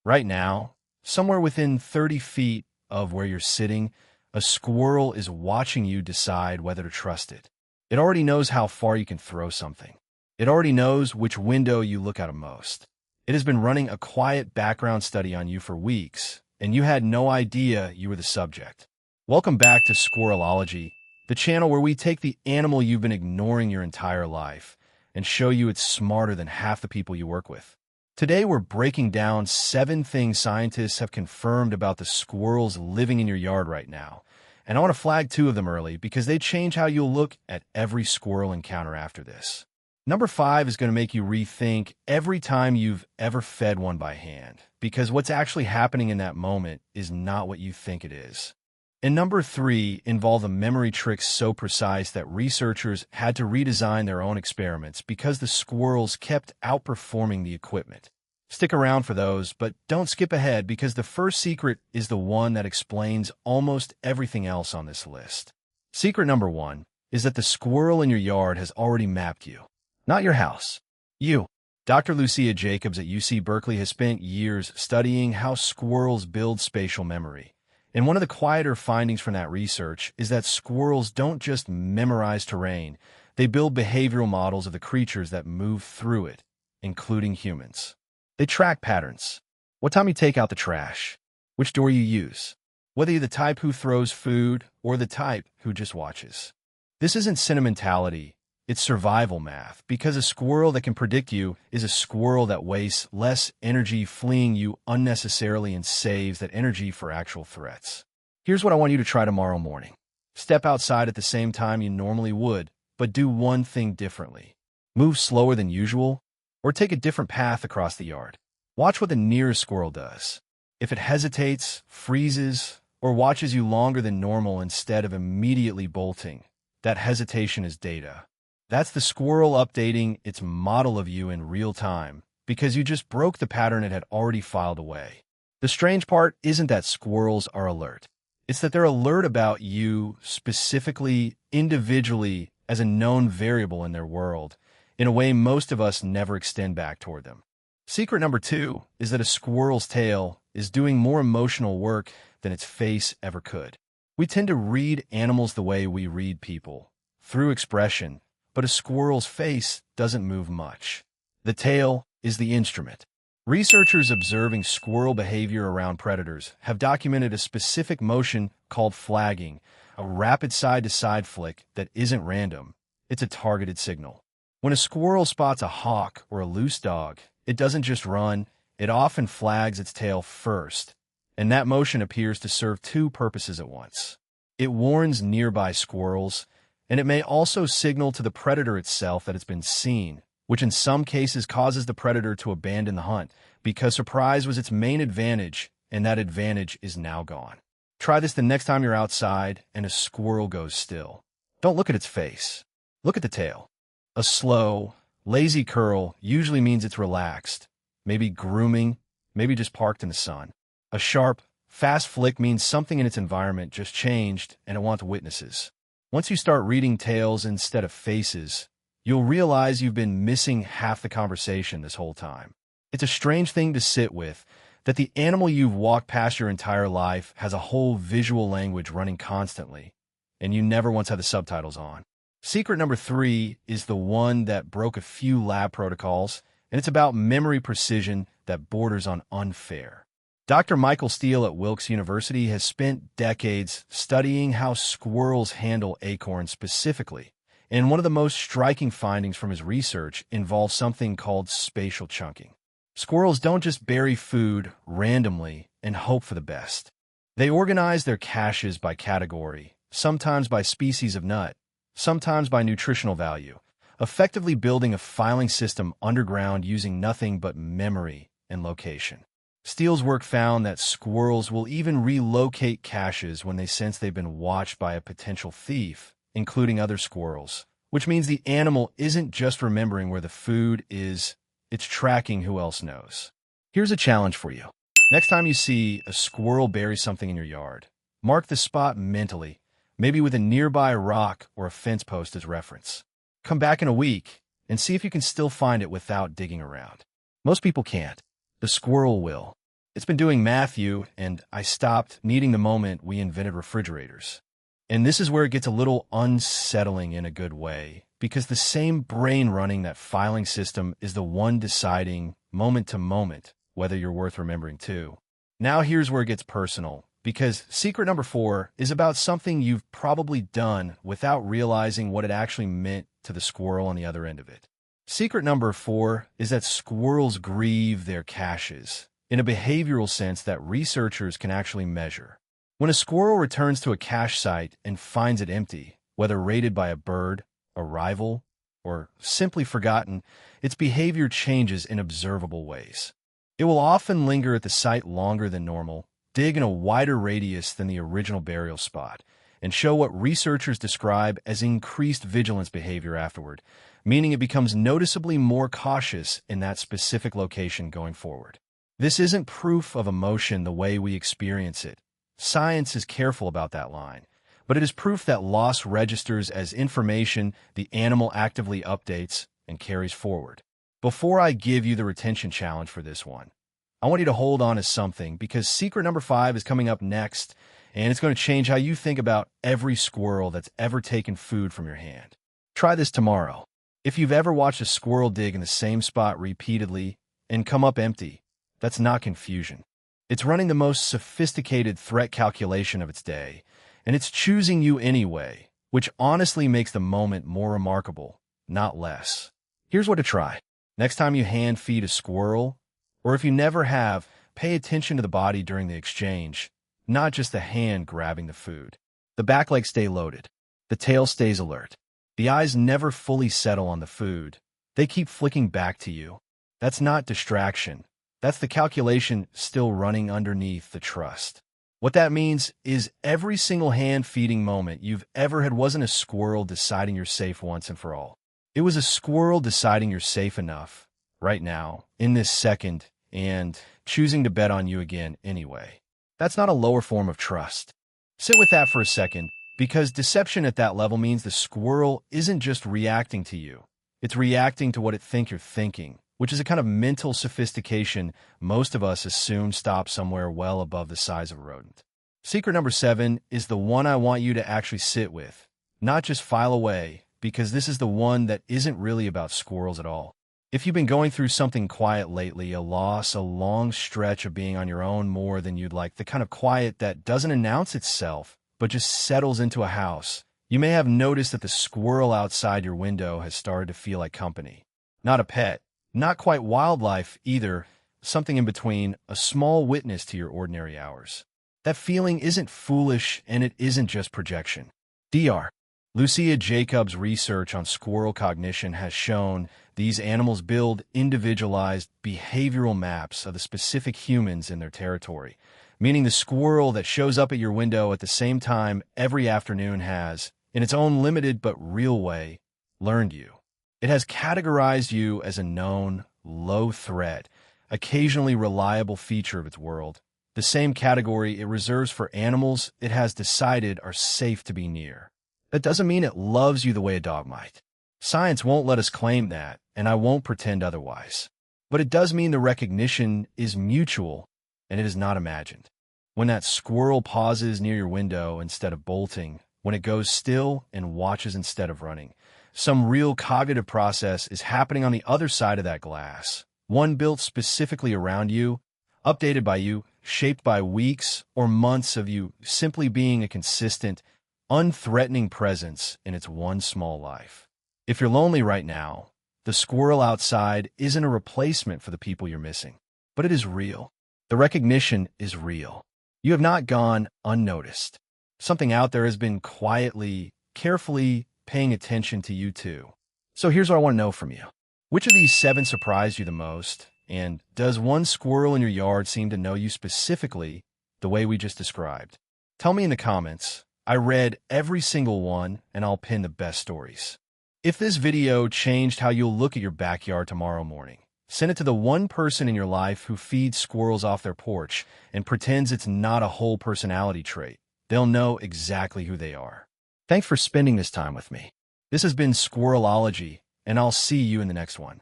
Right now, somewhere within 30 feet of where you're sitting, a squirrel is watching you decide whether to trust it. It already knows how far you can throw something. It already knows which window you look out of most. It has been running a quiet background study on you for weeks, and you had no idea you were the subject. Welcome back to Squirrelology, the channel where we take the animal you've been ignoring your entire life and show you it's smarter than half the people you work with. Today, we're breaking down 7 things scientists have confirmed about the squirrels living in your yard right now. And I want to flag 2 of them early because they change how you'll look at every squirrel encounter after this. Number 5 is going to make you rethink every time you've ever fed one by hand, because what's actually happening in that moment is not what you think it is. And number 3 involve a memory trick so precise that researchers had to redesign their own experiments because the squirrels kept outperforming the equipment. Stick around for those, but don't skip ahead because the first secret is the one that explains almost everything else on this list. Secret number 1 is that the squirrel in your yard has already mapped you. Not your house. You. Dr. Lucia Jacobs at UC Berkeley has spent years studying how squirrels build spatial memory. And one of the quieter findings from that research is that squirrels don't just memorize terrain, they build behavioral models of the creatures that move through it, including humans. They track patterns. What time you take out the trash, which door you use, whether you're the type who throws food or the type who just watches. This isn't sentimentality, it's survival math, because a squirrel that can predict you is a squirrel that wastes less energy fleeing you unnecessarily and saves that energy for actual threats. Here's what I want you to try tomorrow morning. Step outside at the same time you normally would, but do one thing differently. Move slower than usual, or take a different path across the yard. Watch what the nearest squirrel does. If it hesitates, freezes, or watches you longer than normal instead of immediately bolting, that hesitation is data. That's the squirrel updating its model of you in real time, because you just broke the pattern it had already filed away. The strange part isn't that squirrels are alert. It's that they're alert about you specifically, individually, as a known variable in their world, in a way most of us never extend back toward them. Secret number 2 is that a squirrel's tail is doing more emotional work than its face ever could. We tend to read animals the way we read people, through expression, but a squirrel's face doesn't move much. The tail is the instrument. Researchers observing squirrel behavior around predators have documented a specific motion called flagging, a rapid side-to-side flick that isn't random. It's a targeted signal. When a squirrel spots a hawk or a loose dog, it doesn't just run, it often flags its tail first, and that motion appears to serve 2 purposes at once. It warns nearby squirrels, and it may also signal to the predator itself that it's been seen, which in some cases causes the predator to abandon the hunt because surprise was its main advantage, and that advantage is now gone. Try this the next time you're outside and a squirrel goes still. Don't look at its face. Look at the tail. A slow, lazy curl usually means it's relaxed, maybe grooming, maybe just parked in the sun. A sharp, fast flick means something in its environment just changed and it wants witnesses. Once you start reading tails instead of faces, you'll realize you've been missing half the conversation this whole time. It's a strange thing to sit with, that the animal you've walked past your entire life has a whole visual language running constantly, and you never once had the subtitles on. Secret number 3 is the one that broke a few lab protocols, and it's about memory precision that borders on unfair. Dr. Michael Steele at Wilkes University has spent decades studying how squirrels handle acorns specifically, and one of the most striking findings from his research involves something called spatial chunking. Squirrels don't just bury food randomly and hope for the best. They organize their caches by category, sometimes by species of nut, sometimes by nutritional value, effectively building a filing system underground using nothing but memory and location. Steele's work found that squirrels will even relocate caches when they sense they've been watched by a potential thief, including other squirrels, which means the animal isn't just remembering where the food is, it's tracking who else knows. Here's a challenge for you. Next time you see a squirrel bury something in your yard, mark the spot mentally, maybe with a nearby rock or a fence post as reference. Come back in a week and see if you can still find it without digging around. Most people can't. The squirrel will. It's been doing Matthew, and I stopped needing the moment we invented refrigerators. And this is where it gets a little unsettling in a good way, because the same brain running that filing system is the one deciding, moment to moment, whether you're worth remembering too. Now here's where it gets personal, because secret number 4 is about something you've probably done without realizing what it actually meant to the squirrel on the other end of it. Secret number 4 is that squirrels grieve their caches, in a behavioral sense that researchers can actually measure. When a squirrel returns to a cache site and finds it empty, whether raided by a bird, a rival, or simply forgotten, its behavior changes in observable ways. It will often linger at the site longer than normal, dig in a wider radius than the original burial spot, and show what researchers describe as increased vigilance behavior afterward, meaning it becomes noticeably more cautious in that specific location going forward. This isn't proof of emotion the way we experience it. Science is careful about that line, but it is proof that loss registers as information the animal actively updates and carries forward. Before I give you the retention challenge for this one, I want you to hold on to something, because secret number 5 is coming up next, and it's going to change how you think about every squirrel that's ever taken food from your hand. Try this tomorrow. If you've ever watched a squirrel dig in the same spot repeatedly and come up empty, that's not confusion. It's running the most sophisticated threat calculation of its day, and it's choosing you anyway, which honestly makes the moment more remarkable, not less. Here's what to try. Next time you hand feed a squirrel, or if you never have, pay attention to the body during the exchange, not just the hand grabbing the food. The back legs stay loaded. The tail stays alert. The eyes never fully settle on the food. They keep flicking back to you. That's not distraction. That's the calculation still running underneath the trust. What that means is every single hand-feeding moment you've ever had wasn't a squirrel deciding you're safe once and for all. It was a squirrel deciding you're safe enough, right now, in this second, and choosing to bet on you again anyway. That's not a lower form of trust. Sit with that for a second, because deception at that level means the squirrel isn't just reacting to you. It's reacting to what it thinks you're thinking, which is a kind of mental sophistication most of us assume stops somewhere well above the size of a rodent. Secret number 7 is the one I want you to actually sit with, not just file away, because this is the one that isn't really about squirrels at all. If you've been going through something quiet lately, a loss, a long stretch of being on your own more than you'd like, the kind of quiet that doesn't announce itself, but just settles into a house, you may have noticed that the squirrel outside your window has started to feel like company. Not a pet, not quite wildlife either, something in between, a small witness to your ordinary hours. That feeling isn't foolish, and it isn't just projection. Dr. Lucia Jacobs' research on squirrel cognition has shown these animals build individualized behavioral maps of the specific humans in their territory, meaning the squirrel that shows up at your window at the same time every afternoon has, in its own limited but real way, learned you. It has categorized you as a known, low-threat, occasionally reliable feature of its world, the same category it reserves for animals it has decided are safe to be near. That doesn't mean it loves you the way a dog might. Science won't let us claim that, and I won't pretend otherwise. But it does mean the recognition is mutual, and it is not imagined. When that squirrel pauses near your window instead of bolting, when it goes still and watches instead of running, some real cognitive process is happening on the other side of that glass, one built specifically around you, updated by you, shaped by weeks or months of you simply being a consistent, unthreatening presence in its one small life. If you're lonely right now, the squirrel outside isn't a replacement for the people you're missing, but it is real. The recognition is real. You have not gone unnoticed. Something out there has been quietly, carefully paying attention to you too. So here's what I want to know from you. Which of these 7 surprised you the most? And does one squirrel in your yard seem to know you specifically the way we just described? Tell me in the comments. I read every single one, and I'll pin the best stories. If this video changed how you'll look at your backyard tomorrow morning, send it to the one person in your life who feeds squirrels off their porch and pretends it's not a whole personality trait. They'll know exactly who they are. Thanks for spending this time with me. This has been Squirrelology, and I'll see you in the next one.